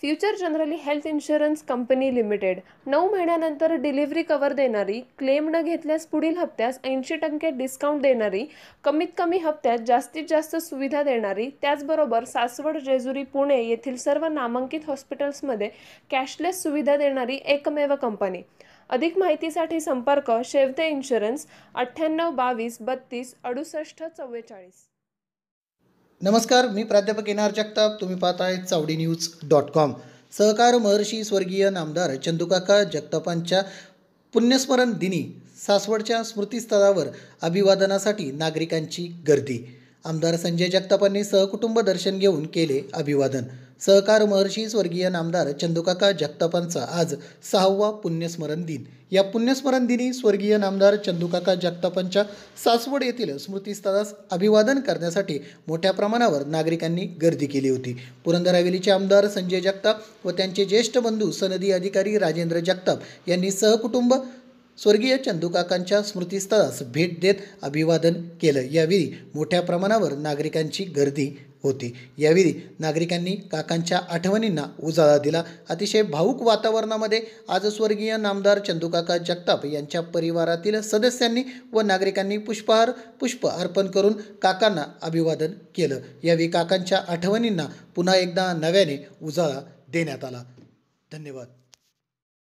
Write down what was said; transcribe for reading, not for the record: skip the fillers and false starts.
Future generally health insurance company limited 9 महिन्यानंतर delivery cover देणारी, claim न घेतल्यास पुढील हप्त्यास 80% डिस्काउंट देणारी, कमीत कमी हप्त्यात जास्तीत जास्त सुविधा देणारी, त्याचबरोबर सासवड, जेजुरी, पुणे येथील सर्व नामांकित हॉस्पिटल्समध्ये कॅशलेस सुविधा देणारी एकमेव कंपनी. अधिक माहितीसाठी संपर्क शेवते इन्शुरन्स 9822326844. नमस्कार, मी प्राध्यापक एन.आर. जगताप. तुम्ही पाहताय चावडीन्यूज.com. सहकार महर्षी स्वर्गीय नामदार चंदूकाका जगतापांच्या पुण्यस्मरण दिनी सासवडच्या स्मृतिस्थळावर अभिवादनासाठी नागरिकांची गर्दी. आमदार संजय जगतापांनी सहकुटुंब दर्शन घेऊन केले अभिवादन. सहकार महर्षी स्वर्गीय नामदार चंदूकाका जगतापांचा आज 6वा पुण्यस्मरण दिन. या पुण्यस्मरण दिनी स्वर्गीय नामदार चंदूकाका जगतापांच्या सासवड येथील स्मृतिस्थळास अभिवादन करण्यासाठी मोठ्या प्रमाणावर नागरिकांनी गर्दी केली होती. पुरंदर हवेलीचे आमदार संजय जगताप व त्यांचे ज्येष्ठ बंधू सनदी अधिकारी राजेंद्र जगताप यांनी सहकुटुंब स्वर्गीय चंदूकाकांच्या स्मृतिस्थळास भेट देत अभिवादन केलं. यावेळी मोठ्या प्रमाणावर नागरिकांची गर्दी होती. यावेळी नागरिकांनी काकांच्या आठवणींना उजाळा दिला. अतिशय भावुक वातावरणामध्ये आज स्वर्गीय नामदार चंदूकाका जगताप यांच्या परिवारातील सदस्यांनी व नागरिकांनी पुष्प अर्पण करून काकांना अभिवादन केलं. यावेळी काकांच्या आठवणींना पुन्हा एकदा नव्याने उजाळा देण्यात आला. धन्यवाद.